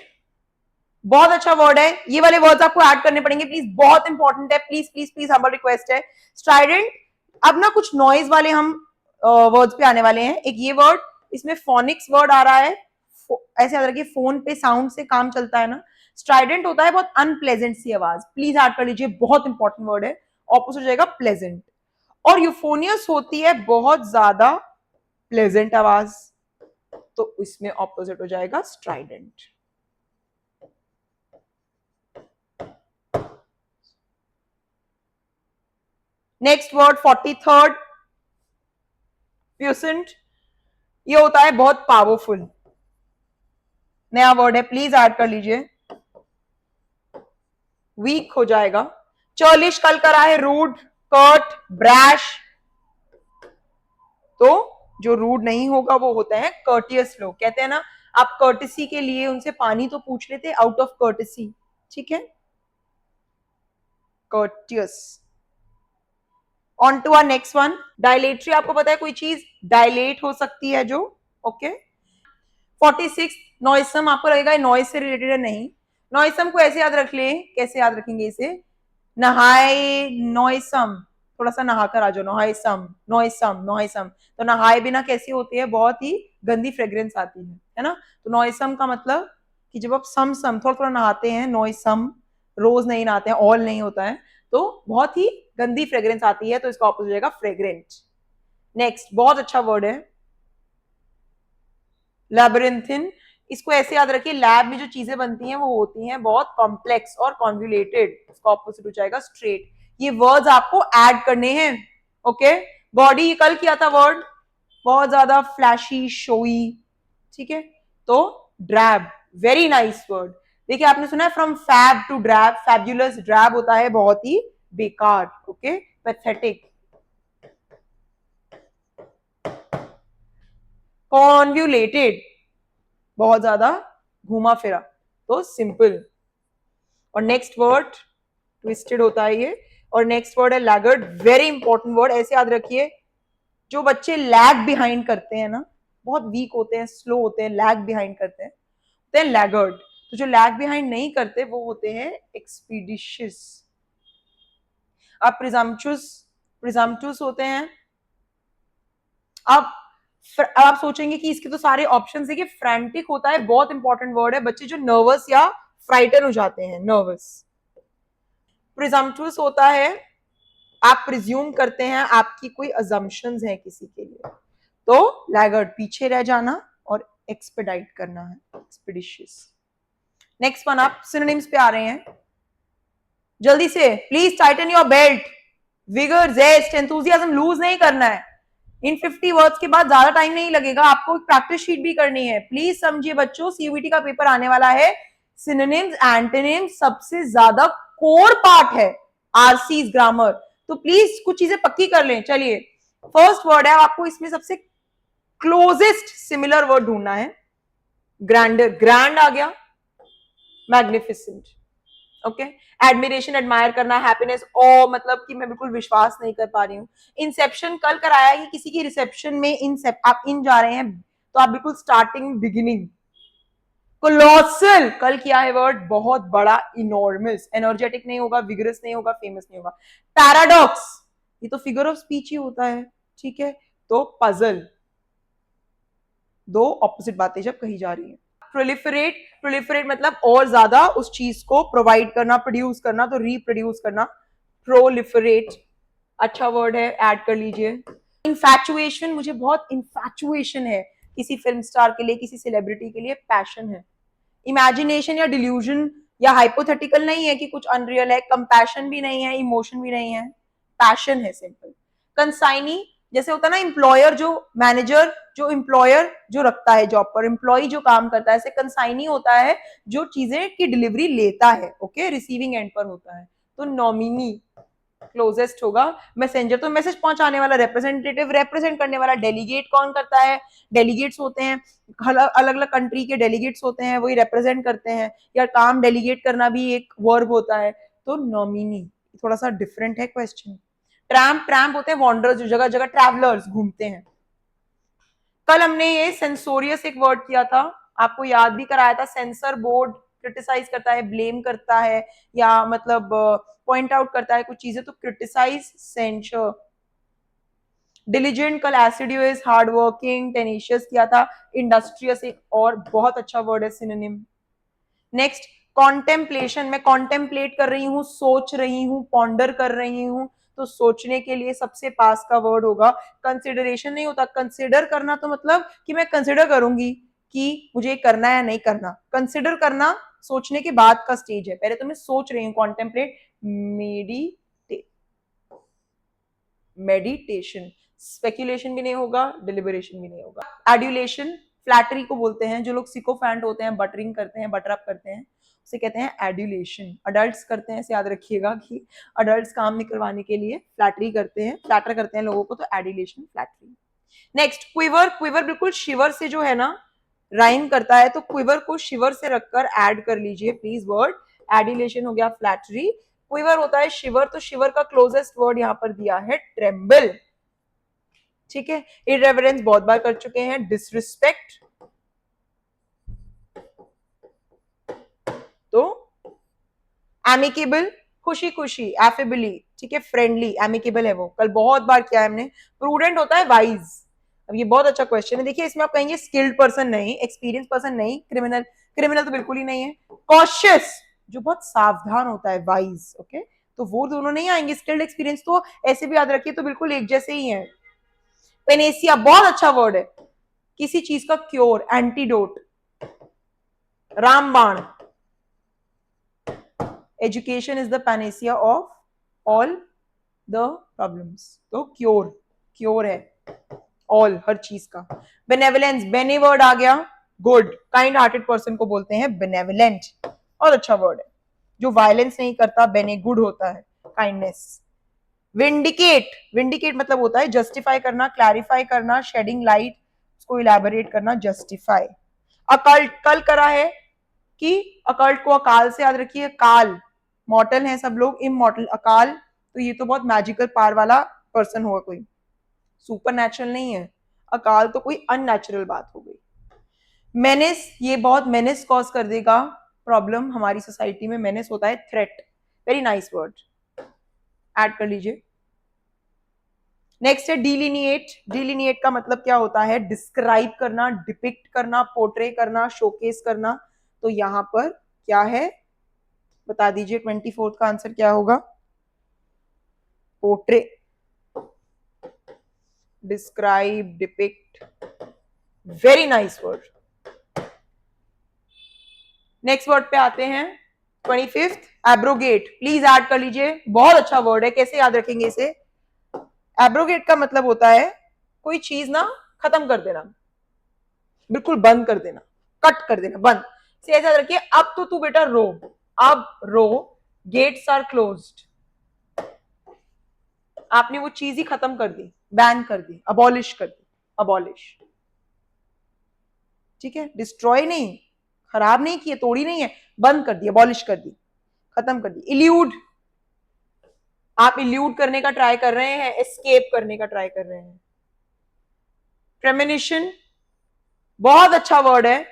Speaker 1: बहुत अच्छा वर्ड है, ये वाले वर्ड्स आपको ऐड करने पड़ेंगे प्लीज, बहुत इंपॉर्टेंट है, प्लीज प्लीज प्लीज, हमारी रिक्वेस्ट है। स्ट्राइडेंट, अब ना कुछ नॉइज वाले हम वर्ड्स पे आने वाले हैं। एक ये वर्ड, इसमें फोनिक्स वर्ड आ रहा है, ऐसे याद रखिए, फोन पे साउंड से काम चलता है ना। स्ट्राइडेंट होता है बहुत अनप्लेजेंट सी आवाज, प्लीज ऐड कर लीजिए, बहुत इंपॉर्टेंट वर्ड है, ऑपोजिट हो जाएगा प्लेजेंट। और यूफोनियस होती है बहुत ज्यादा प्लेजेंट आवाज, तो इसमें ऑपोजिट हो जाएगा स्ट्राइडेंट। नेक्स्ट वर्ड 43rd, प्यूसेंट, ये होता है बहुत पावरफुल, नया वर्ड है, प्लीज ऐड कर लीजिए, वीक हो जाएगा। चर्लिश कल करा है रूड, कर्ट, ब्रैश, तो जो रूड नहीं होगा वो होता है कर्टियस लोग, कहते हैं ना आप कर्टिसी के लिए उनसे पानी तो पूछ लेते आउट ऑफ कर्टिसी, ठीक है, courteous. On to our next one, dilatory, आपको पता है कोई चीज डायलेट हो सकती है जो, ओके। 46, नॉइसम, आपको लगेगा नॉइस से रिलेटेड है, नहीं, नॉइसम को ऐसे याद रख ले, कैसे याद रखेंगे इसे, नहाए नॉइसम, थोड़ा सा नहाकर आ जाओ, नॉइसम नॉइसम नॉइसम, तो नहाए बिना कैसी होती है, बहुत ही गंदी फ्रेग्रेंस आती है ना। तो नॉइसम का मतलब कि जब आप सम थोड़ा थोड़ा नहाते हैं, नॉइसम, रोज नहीं नहाते हैं, ऑल नहीं होता है, तो बहुत ही गंदी फ्रेग्रेंस आती है, तो इसका ऑपोजिट हो जाएगा फ्रेग्रेंट। नेक्स्ट, बहुत अच्छा वर्ड है लैबिरिंथिन, इसको ऐसे याद रखिए, लैब में जो चीजें बनती हैं वो होती हैं बहुत कॉम्प्लेक्स और कॉन्वुलेटेड, इसका ऑपोजिट हो जाएगा स्ट्रेट। ये वर्ड्स आपको ऐड करने हैं, ओके। बॉडी, कल किया था वर्ड, बहुत ज्यादा फ्लैशी, शोई, ठीक है, तो ड्रैब, वेरी नाइस वर्ड। देखिए आपने सुना है from fab to drab, fabulous, drab होता है बहुत ही बेकार, ओके, पैथेटिक। कॉन्व्यूलेटेड, बहुत ज्यादा घूमा फिरा, तो सिंपल। और नेक्स्ट वर्ड ट्विस्टेड होता है ये, और नेक्स्ट वर्ड है लैगर्ड, वेरी इंपॉर्टेंट वर्ड, ऐसे याद रखिए। जो बच्चे लैग बिहाइंड करते हैं ना, बहुत वीक होते हैं, स्लो होते हैं, लैग बिहाइंड करते हैं, होते हैं लैगर्ड। तो जो लैग बिहाइंड नहीं करते वो होते हैं एक्सपीडिशियस। अब प्रिजम्पटुस होते हैं। अब आप सोचेंगे कि इसके तो सारे ऑप्शन है कि फ्रैंटिक होता है, बहुत इंपॉर्टेंट वर्ड है, बच्चे जो नर्वस या फ्राइटन हो जाते हैं, नर्वस। प्रिजम्पटुस होता है आप प्रिज्यूम करते हैं, आपकी कोई अजम्पशंस है किसी के लिए, तो लैगर्ड पीछे रह जाना, और एक्सपेडाइट करना है, एक्सपेडिशियस। नेक्स्ट वन, आप सिनोनिम्स पे आ रहे हैं, जल्दी से please tighten your belt, vigour, zest, enthusiasm lose नहीं करना है। इन 50 वर्ड्स के बाद ज्यादा टाइम नहीं लगेगा, आपको प्रैक्टिस शीट भी करनी है, प्लीज समझिए बच्चों, सीयूईटी का पेपर आने वाला है, सिनोनिम्स एंटोनिम्स सबसे ज्यादा कोर पार्ट है आरसीज ग्रामर, तो प्लीज कुछ चीजें पक्की कर लें। चलिए, फर्स्ट वर्ड है, आपको इसमें सबसे क्लोजेस्ट सिमिलर वर्ड ढूंढना है, ग्रैंडर, ग्रैंड आ गया, मैग्निफिसेंट, ओके, एडमिरेशन, एडमायर करना, हैप्पीनेस, ओ मतलब कि मैं बिल्कुल विश्वास नहीं कर पा रही हूँ, इंसेप्शन कल कराया है कि किसी की रिसेप्शन में आप इन जा रहे हैं, तो आप बिल्कुल स्टार्टिंग बिगिनिंग, कोलोसल कल किया है वर्ड, बहुत बड़ा, इनॉर्मस, एनर्जेटिक नहीं होगा, विगरस नहीं होगा, फेमस नहीं होगा, पैराडॉक्स ये तो फिगर ऑफ स्पीच ही होता है, ठीक है, तो पजल, दो ऑपोजिट बातें जब कही जा रही है। प्रोलिफरेट, प्रोलिफरेट मतलब और ज्यादा उस चीज को प्रोवाइड करना, प्रोड्यूस करना, तो रीप्रोड्यूस करना, प्रोलिफरेट, अच्छा वर्ड है, ऐड कर लीजिए। इन्फैचुएशन, मुझे बहुत इन्फैचुएशन है किसी फिल्म स्टार के लिए, किसी सेलिब्रिटी के लिए, पैशन है। इमेजिनेशन या डिल्यूजन या हाइपोथेटिकल नहीं है कि कुछ अनरियल है, कंपैशन भी नहीं है, इमोशन भी नहीं है, पैशन है, सिंपल। कंसाइनी जैसे होता है ना, एम्प्लॉयर जो मैनेजर, जो एम्प्लॉयर जो रखता है जॉब पर, एम्प्लॉय जो काम करता है, ऐसे कंसाइनी होता है जो चीजें की डिलीवरी लेता है, ओके, रिसीविंग एंड पर होता है, तो नॉमिनी क्लोजेस्ट होगा। मैसेंजर तो मैसेज पहुंचाने वाला, रिप्रेजेंटेटिव रिप्रेजेंट करने वाला, डेलीगेट कौन करता है, डेलीगेट्स होते हैं, अलग अलग कंट्री के डेलीगेट्स होते हैं, वही रिप्रेजेंट करते हैं, या काम डेलीगेट करना भी एक वर्ब होता है, तो नॉमिनी, थोड़ा सा डिफरेंट है क्वेश्चन। ट्रैम्प, ट्रैम्प होते हैं वॉन्डरर्स, जो जगह जगह ट्रैवलर्स घूमते हैं। कल हमने ये सेंसोरियस एक वर्ड किया था, आपको याद भी कराया था, सेंसर बोर्ड क्रिटिसाइज करता है, ब्लेम करता है, या मतलब पॉइंट आउट करता है कुछ चीजें, तो क्रिटिसाइज, सेंसर। डिलीजेंट कल एसिडियस, हार्ड वर्किंग, टेनिशियस किया था, इंडस्ट्रियस एक और बहुत अच्छा वर्ड है, सिनोनिम। नेक्स्ट, कॉन्टेम्पलेशन, मैं कॉन्टेम्पलेट कर रही हूँ, सोच रही हूँ, पॉन्डर कर रही हूँ, तो सोचने के लिए सबसे पास का वर्ड होगा, कंसिडरेशन नहीं होता, कंसिडर करना तो मतलब कि मैं कंसिडर करूंगी कि मुझे करना है या नहीं करना, कंसिडर करना सोचने के बाद का स्टेज है, पहले तो मैं सोच रही हूँ, कॉन्टेम्पलेट, मेडिटेशन, स्पेकुलेशन भी नहीं होगा, डिलिबरेशन भी नहीं होगा। एड्यूलेशन, फ्लैटरी को बोलते हैं, जो लोग सिकोफैंट होते हैं, बटरिंग करते हैं, बटर अप करते हैं, उसे कहते हैं एड्यूलेशन। अडल्ट्स करते हैं, इसे याद रखिएगा कि अडल्ट्स काम निकलवाने के लिए फ्लैटरी करते हैं, फ्लैटर करते हैं लोगों को, तो adulation, flattery. Next, quiver, quiver बिल्कुल शिवर से जो है ना राइम करता है, तो क्विवर को शिवर से रखकर ऐड कर लीजिए प्लीज वर्ड, एड्यूलेशन हो गया फ्लैटरी, क्विवर होता है शिवर, तो शिवर का क्लोजेस्ट वर्ड यहां पर दिया है ट्रेम्बल, ठीक है। इररेवरेंस बहुत बार कर चुके हैं, डिसरिस्पेक्ट, तो एमिकेबल, खुशी खुशी, एफेबली, ठीक है, फ्रेंडली, एमिकेबल है वो, कल बहुत बार किया है हमने। प्रूडेंट होता है वाइज, अब ये बहुत अच्छा क्वेश्चन है, देखिए इसमें आप कहेंगे स्किल्ड पर्सन नहीं, एक्सपीरियंस पर्सन नहीं, क्रिमिनल, क्रिमिनल तो बिल्कुल ही नहीं है। कॉशियस, जो बहुत सावधान होता है, वाइज, ओके, तो वो दोनों नहीं आएंगे, स्किल्ड एक्सपीरियंस तो ऐसे भी याद रखिए, तो बिल्कुल एक जैसे ही है। पेनेसिया बहुत अच्छा वर्ड है, किसी चीज का क्योर, एंटीडोट, रामबाण, education is the Panacea of all the problems, तो क्योर, क्योर है ऑल, हर चीज का। बेनेवलेंस, बेने वर्ड आ गया, गुड, काइंड हार्टेड पर्सन को बोलते हैं बेनेवलेंट, और अच्छा वर्ड है, जो वायलेंस नहीं करता, बेने गुड होता है, काइंडनेस। विंडिकेट, विंडिकेट मतलब होता है जस्टिफाई करना, क्लैरिफाई करना, शेडिंग लाइट, उसको इलैबोरेट करना, जस्टिफाई। अकल्ट, कल करा है कि अकल्ट को अकाल से याद रखिए, काल, मॉर्टल है सब लोग, इमॉर्टल, अकाल, तो ये तो बहुत मैजिकल पावर वाला पर्सन होगा कोई, सुपर नेचुरल नहीं है। अकाल तो कोई अननेचुरल बात हो गई। मेनेस, ये बहुत मेनेस कॉज कर देगा प्रॉब्लम हमारी सोसाइटी में। मेनेस होता है threat, very nice word, add कर लीजिए। नेक्स्ट है डिलिनिएट। डिलिनिएट का मतलब क्या होता है? डिस्क्राइब करना, डिपिक्ट करना, पोर्ट्रे करना, शोकेस करना। तो यहां पर क्या है बता दीजिए, 24 का आंसर क्या होगा? Portray, describe, depict, very nice word. Next word पे आते हैं 25th, एब्रोगेट। प्लीज ऐड कर लीजिए, बहुत अच्छा वर्ड है, कैसे याद रखेंगे इसे? एब्रोगेट का मतलब होता है कोई चीज ना खत्म कर देना, बिल्कुल बंद कर देना, कट कर देना, बंद से। ऐसा रखिए, अब तो तू बेटा रो, अब रो, गेट्स आर क्लोज्ड। आपने वो चीज ही खत्म कर दी, बैन कर दी, अबॉलिश कर दी, अबॉलिश, ठीक है? डिस्ट्रॉय नहीं, खराब नहीं किए, तोड़ी नहीं है, बंद कर दी, अबॉलिश कर दी, खत्म कर दी। इल्यूड, आप इल्यूड करने का ट्राई कर रहे हैं, एस्केप करने का ट्राई कर रहे हैं। प्रेमोनिशन, बहुत अच्छा वर्ड है।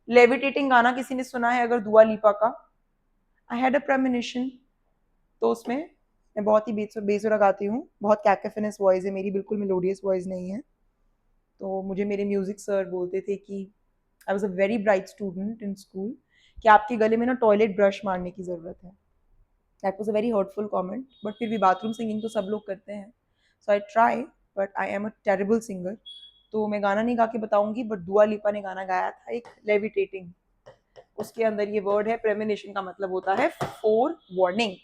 Speaker 1: लेविटेटिंग गाना किसी ने सुना है अगर दुआ लिपा का? आई हैड अ प्रेमोनिशन, तो उसमें मैं बहुत ही बेसुरा गाती हूँ, बहुत कैकोफोनस वॉइस है मेरी, बिल्कुल मेलोडियस वॉइस नहीं है। तो मुझे मेरे म्यूजिक सर बोलते थे कि I was a very bright student in school, कि आपके गले में ना टॉयलेट ब्रश मारने की जरूरत है। That was a very hurtful comment, but फिर भी बाथरूम सिंगिंग तो सब लोग करते हैं, so I try, but I am a terrible singer. तो मैं गाना नहीं गा के बताऊंगी, बट दुआ लिपा ने गाना गाया था एक, लेविटेटिंग, उसके अंदर ये वर्ड है। प्रेमिनेशन का मतलब होता है फोर वार्निंग।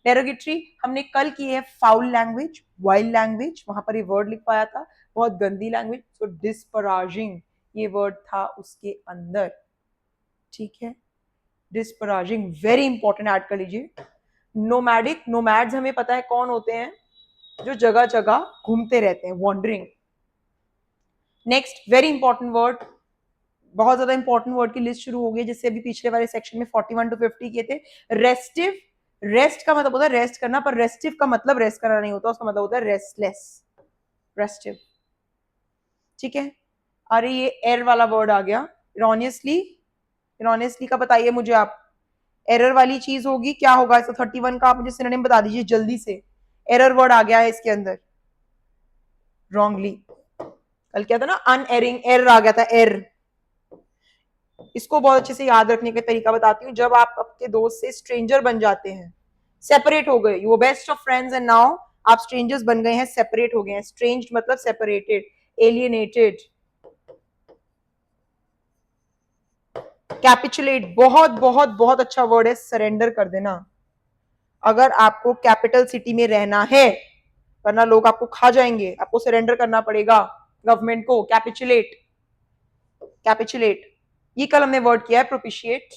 Speaker 1: डेरोगेटरी हमने कल की है, फाउल लैंग्वेज, वाइल्ड लैंग्वेज, वहां पर ये वर्ड लिख पाया था, बहुत गंदी लैंग्वेज। सो डिस्पराजिंग ये वर्ड था उसके अंदर, ठीक है? डिस्पराजिंग वेरी इंपॉर्टेंट, ऐड कर लीजिए। नोमैडिक, नोमैड्स हमें पता है कौन होते हैं, जो जगह जगह घूमते रहते हैं, wandering. Next very important word, बहुत ज्यादा इंपॉर्टेंट वर्ड की लिस्ट शुरू हो गई, जिससे अभी पिछले वाले सेक्शन में 41 to 50 किए थे। रेस्टिव, रेस्ट का मतलब होता है रेस्ट करना, पर रेस्टिव का मतलब रेस्ट करना नहीं होता, उसका मतलब होता है रेस्टलेस, रेस्टिव, ठीक है? अरे ये एर वाला वर्ड आ गया, इरोनियसली, इरोनियसली का बताइए मुझे आप, एरर वाली चीज होगी, क्या होगा इसका? 31 का आप मुझे सिनोनिम बता दीजिए जल्दी से। एरर वर्ड आ गया है इसके अंदर, रॉन्गली, कल क्या था ना, अनएरिंग, एरर आ गया था, एर। इसको बहुत अच्छे से याद रखने का तरीका बताती हूँ। जब आप आपके दोस्त से स्ट्रेंजर बन जाते हैं, सेपरेट हो गए, you best of friends and now आप स्ट्रेंजर्स बन गए हैं, सेपरेट हो गए हैं। स्ट्रेंज मतलब सेपरेटेड, एलियनेटेड। कैपिचुलेट, बहुत बहुत बहुत अच्छा वर्ड है, सरेंडर कर देना। अगर आपको कैपिटल सिटी में रहना है, वरना लोग आपको खा जाएंगे, आपको सरेंडर करना पड़ेगा गवर्नमेंट को। कैपिचुलेट, कैपिचुलेट, ये कल हमने वर्ड किया है, प्रोपिशिएट।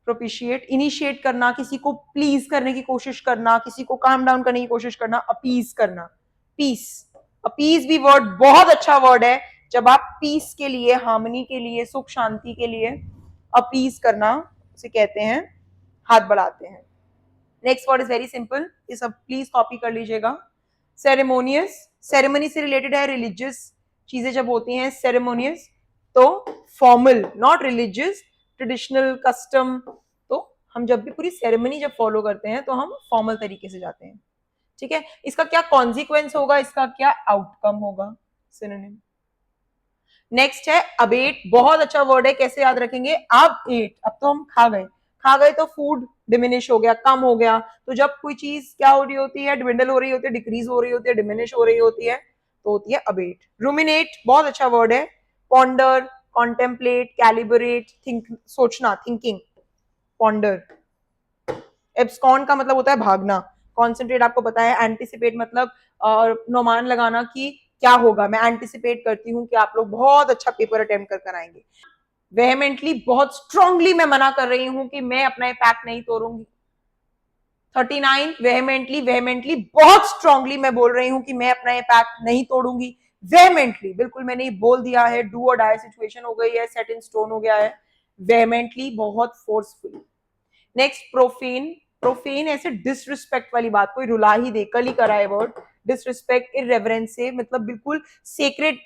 Speaker 1: प्रोपिशिएट, इनिशिएट करना, किसी को प्लीज करने की कोशिश करना, किसी को काम डाउन करने की कोशिश करना, अपीज करना, पीस। अपीज भी वर्ड बहुत अच्छा वर्ड है, जब आप पीस के लिए, हार्मनी के लिए, सुख शांति के लिए अपीज करना उसे कहते हैं, हाथ बढ़ाते हैं। Next word is very simple, ये सब प्लीज कॉपी कर लीजिएगा। सेरेमोनियस, सेरेमनी से रिलेटेड है, रिलीजियस चीजें जब होती हैं सेरेमोनियस, तो formal, not religious, traditional, custom. तो हम जब भी पूरी सेरेमनी जब फॉलो करते हैं तो हम फॉर्मल तरीके से जाते हैं, ठीक है? इसका क्या कॉन्सिक्वेंस होगा, इसका क्या आउटकम होगा? सिनोनिम। नेक्स्ट है अबेट, बहुत अच्छा वर्ड है, कैसे याद रखेंगे? अब एट, अब तो हम खा गए, खा गए तो फूड डिमिनिश हो गया, कम हो गया। तो जब कोई चीज क्या हो रही होती है, डिविंडल हो रही होती है, डिक्रीज हो रही होती है, डिमिनिश हो रही होती है, तो होती है अबेट। रूमिनेट, बहुत अच्छा वर्ड है। पॉन्डर, कॉन्टेम्पलेट, कैलिब्रेट, थिंक, सोचना, थिंकिंग, पॉन्डर। एब्सकॉन का मतलब होता है भागना। कॉन्सेंट्रेट आपको पता है, एंटिसिपेट मतलब अनुमान लगाना कि क्या होगा, मैं एंटिसिपेट करती हूँ कि आप लोग बहुत अच्छा पेपर अटेम्प्ट कर कर आएंगे। वेहेमेंटली, बहुत स्ट्रांगली मैं मना कर रही हूं कि मैं अपना पैक्ट नहीं तोड़ूंगी। 39, वेहेमेंटली, वेहेमेंटली बहुत स्ट्रांगली मैं बोल रही हूं कि मैं अपना पैक्ट नहीं तोड़ूंगी, वेहमेंटली, बिल्कुल मैंने बोल दिया है, डू और डाई सिचुएशन हो गई है, सेट इन स्टोन हो गया है, वेहमेंटली बहुत फोर्सफुली। नेक्स्ट प्रोफेन, प्रोफेन ऐसे डिसरिस्पेक्ट वाली बात, कोई रुला ही दे, कल ही करा है वर्ड, डिसरिस्पेक्ट, इररेवरेंस से मतलब बिल्कुल सेक्रेट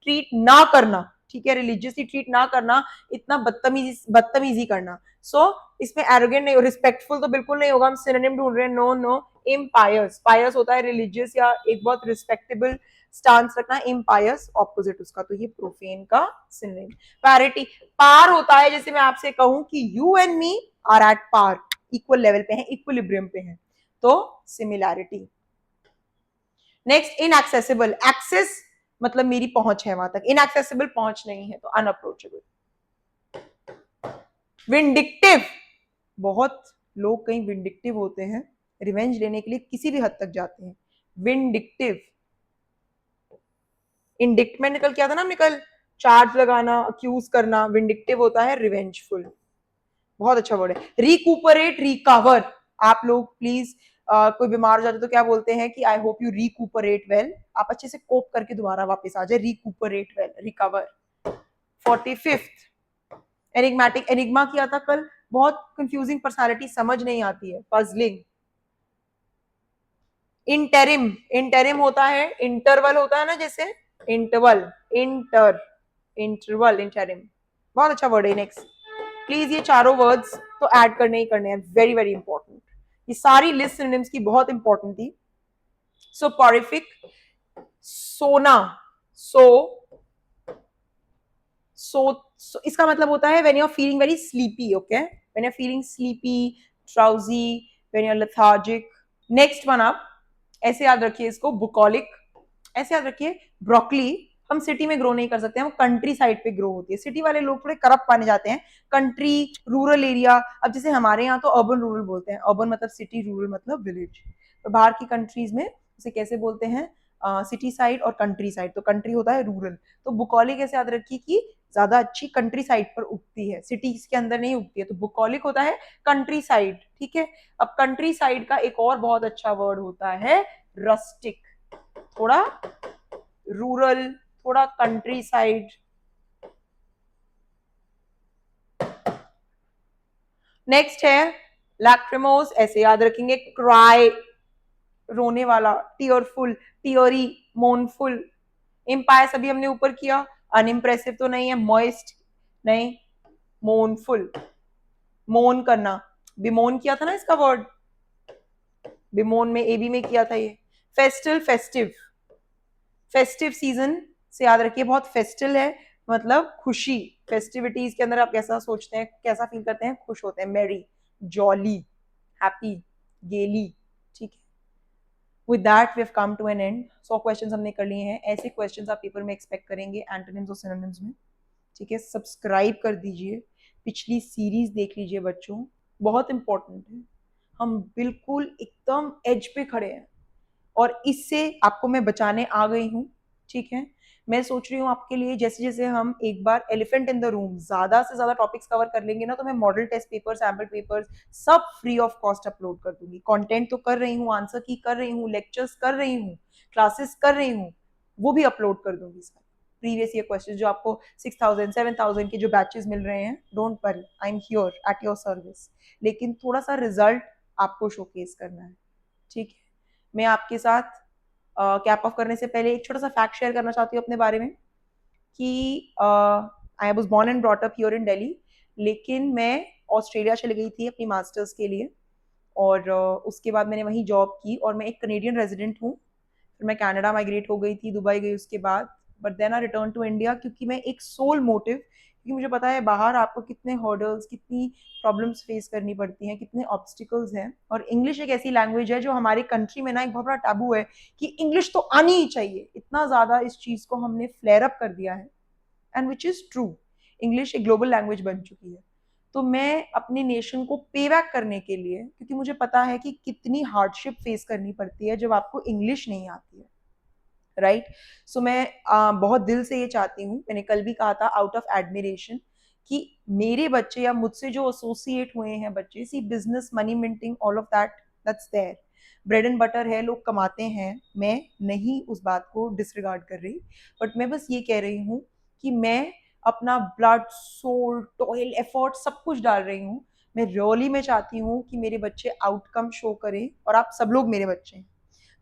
Speaker 1: ट्रीट ना करना, ठीक है, रिलीजियसली ट्रीट ना करना, इतना बदतमीजी बदतमीजी करना। सो इसमें एरोगेंट नहीं, रिस्पेक्टफुल तो बिल्कुल नहीं होगा, हम सिनोनिम ढूंढ रहे हैं, नो नो। इम्पायर्स, पायर्स होता है रिलीजियस या एक बहुत रिस्पेक्टेबल स्टांस रखना, इम्पायर्स ऑपोजिट उसका, तो ये प्रोफेन का सिनोनिम। पैरिटी, पार होता है, जैसे मैं आपसे कहूं कि you and me are at par, equal level पे हैं, इक्विलिब्रियम पे हैं, तो सिमिलैरिटी। नेक्स्ट इनएक्सेसिबल, एक्सेस मतलब मेरी पहुंच है वहां तक, इनएक्सेसिबल पहुंच नहीं है, तो अनअप्रोचेबल। विंडिक्टिव, बहुत लोग कहीं विंडिक्टिव होते हैं, रिवेंज लेने के लिए किसी भी हद तक जाते हैं, विंडिक्टिव। इंडिक्टमेंट निकल के आता ना, निकल चार्ज लगाना, अक्यूज करना, विंडिक्टिव होता है रिवेंजफुल, बहुत अच्छा वर्ड है। रिकूपरेट, रिकवर, आप लोग प्लीज कोई बीमार हो जाते तो क्या बोलते हैं कि I hope you recuperate well, आप अच्छे से कोप करके दोबारा वापस आ जाए, recuperate well, recover. 45th enigmatic, enigma किया था कल, बहुत कंफ्यूजिंग पर्सनालिटी, समझ नहीं आती है, पजलिंग। इंटरिम, इंटरिम होता है, इंटरवल होता है ना, जैसे इंटरवल, इंटरवल, इंटरिम, बहुत अच्छा वर्ड है। नेक्स्ट प्लीज ये चारों वर्ड्स तो ऐड करने ही करने हैं, वेरी वेरी इंपॉर्टेंट, ये सारी लिस्ट सिनोनिम्स की बहुत इंपॉर्टेंट थी। सोपोरिफिक, सोना, सो सो इसका मतलब होता है when you are feeling very sleepy, okay, when you are feeling sleepy, drowsy, when you are lethargic. Next one आप ऐसे याद रखिए इसको, बुकॉलिक, ऐसे याद रखिए, ब्रोकली हम सिटी में ग्रो नहीं कर सकते हैं, वो कंट्री साइड पे ग्रो होती है, सिटी वाले लोग थोड़े करप्ट पाने जाते हैं, कंट्री रूरल एरिया, अब जैसे हमारे यहाँ तो अर्बन रूरल बोलते हैं, अर्बन मतलब सिटी, रूरल मतलब विलेज, तो बाहर की कंट्रीज में उसे कैसे बोलते हैं, सिटी साइड और कंट्री साइड, तो कंट्री होता है रूरल, तो बुकॉली कैसे याद रखिए कि ज्यादा अच्छी कंट्री साइड पर उगती है, सिटीज के अंदर नहीं उगती है, तो बुकॉलिक होता है कंट्री साइड, ठीक है। अब कंट्री साइड का एक और बहुत अच्छा वर्ड होता है रस्टिक, थोड़ा रूरल, थोड़ा कंट्री साइड। नेक्स्ट है लैक्रिमोस, ऐसे याद रखेंगे, क्राई, रोने वाला, टीयरफुल, टीयरी, मोनफुल। इम्पायस अभी हमने ऊपर किया, अनइम्प्रेसिव तो नहीं है, मॉइस्ट नहीं, मोनफुल, मोन करना, बिमोन किया था ना इसका वर्ड, बिमोन में एबी में किया था ये। फेस्टिव, फेस्टिव, फेस्टिव सीजन से याद रखिए, बहुत फेस्टिव है मतलब खुशी, फेस्टिविटीज के अंदर आप कैसा सोचते हैं, कैसा फील करते हैं, खुश होते हैं, मेरी, जॉली, हैप्पी, गेली, ठीक है। With that we have come to an end, 100 questions हमने कर लिए हैं, ऐसे क्वेश्चंस आप पेपर में एक्सपेक्ट करेंगे एंटोनिम्स और सिनोनिम्स में, ठीक है। सब्सक्राइब कर दीजिए, पिछली सीरीज देख लीजिए बच्चों, बहुत इंपॉर्टेंट है, हम बिल्कुल एकदम एज पे खड़े हैं, और इससे आपको मैं बचाने आ गई हूँ, ठीक है। मैं सोच रही हूँ आपके लिए, जैसे जैसे हम एक बार एलिफेंट इन द रूम ज्यादा से ज्यादा टॉपिक्स कवर कर लेंगे ना, तो मैं model test paper, sample papers सब फ्री ऑफ कॉस्ट अपलोड कर दूंगी, कंटेंट तो कर रही हूँ, आंसर की कर रही हूँ, लेक्चर्स कर रही हूँ, क्लासेस कर रही हूँ, वो भी अपलोड कर दूंगी सर। प्रीवियस ईयर क्वेश्चन जो आपको 6000 7000 के जो बैचेस मिल रहे हैं, don't worry, I am here at your service, लेकिन थोड़ा सा रिजल्ट आपको शोकेस करना है, ठीक है। मैं आपके साथ कैप ऑफ करने से पहले एक छोटा सा फैक्ट शेयर करना चाहती हूँ अपने बारे में, कि I was born and brought up here in Delhi, लेकिन मैं ऑस्ट्रेलिया चली गई थी अपनी मास्टर्स के लिए, और उसके बाद मैंने वहीं जॉब की, और मैं एक कनेडियन रेजिडेंट हूँ, फिर मैं कनाडा माइग्रेट हो गई थी, दुबई गई उसके बाद, but then I return to India, क्योंकि मैं एक सोल मोटिव, क्योंकि मुझे पता है बाहर आपको कितने हर्डल्स, कितनी प्रॉब्लम्स फेस करनी पड़ती हैं, कितने ऑब्स्टिकल्स हैं, और इंग्लिश एक ऐसी लैंग्वेज है जो हमारे कंट्री में ना एक बहुत बड़ा टैबू है कि इंग्लिश तो आनी ही चाहिए, इतना ज्यादा इस चीज को हमने फ्लेयर अप कर दिया है, and which is true, English एक ग्लोबल लैंग्वेज बन चुकी है। तो मैं अपने नेशन को पे बैक करने के लिए, क्योंकि मुझे पता है कि कितनी हार्डशिप फेस करनी पड़ती है जब आपको इंग्लिश नहीं आती है, राइट। सो मैं बहुत दिल से ये चाहती हूँ, मैंने कल भी कहा था, आउट ऑफ एडमिरेशन, कि मेरे बच्चे या मुझसे जो एसोसिएट हुए हैं बच्चे, see business, money minting, all of that, that's their, bread and butter है, लोग कमाते हैं, मैं नहीं उस बात को डिसरिगार्ड कर रही, बट मैं बस ये कह रही हूँ कि मैं अपना ब्लड, सोल, टॉयल, एफर्ट सब कुछ डाल रही हूँ। मैं रियली में चाहती हूँ कि मेरे बच्चे आउटकम शो करें, और आप सब लोग मेरे बच्चे हैं,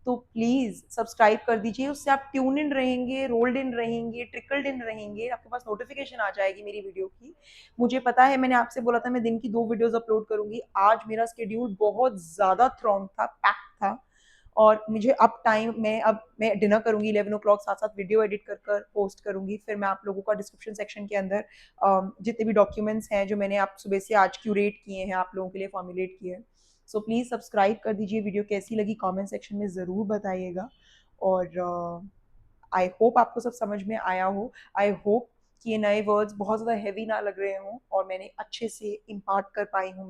Speaker 1: तो प्लीज सब्सक्राइब कर दीजिए। उससे आप ट्यून इन रहेंगे, रोल्ड इन रहेंगे, ट्रिकल्ड इन रहेंगे, आपके पास नोटिफिकेशन आ जाएगी मेरी वीडियो की। मुझे पता है, मैंने आपसे बोला था मैं दिन की 2 वीडियोस अपलोड करूंगी, आज मेरा स्केड्यूल बहुत ज्यादा थ्रॉन्ग था, पैक था, और मुझे अब टाइम, मैं डिनर करूंगी 11 o'clock, साथ साथ वीडियो एडिट कर कर पोस्ट करूंगी। फिर मैं आप लोगों का डिस्क्रिप्शन सेक्शन के अंदर जितने भी डॉक्यूमेंट्स हैं जो मैंने आप सुबह से आज क्यूरेट किए हैं, आप लोगों के लिए फॉर्मुलेट किए हैं, सो प्लीज़ सब्सक्राइब कर दीजिए। वीडियो कैसी लगी कमेंट सेक्शन में ज़रूर बताइएगा, और आई होप आपको सब समझ में आया हो। आई होप कि ये नए वर्ड्स बहुत ज़्यादा हैवी ना लग रहे हों, और मैंने अच्छे से इम्पार्ट कर पाई हूँ।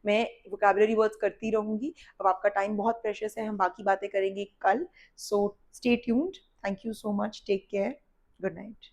Speaker 1: मैं वोकैबुलरी वर्ड्स करती रहूँगी। अब आपका टाइम बहुत प्रेशियस है, हम बाकी बातें करेंगे कल, so stay tuned. Thank you so much, take care, good night.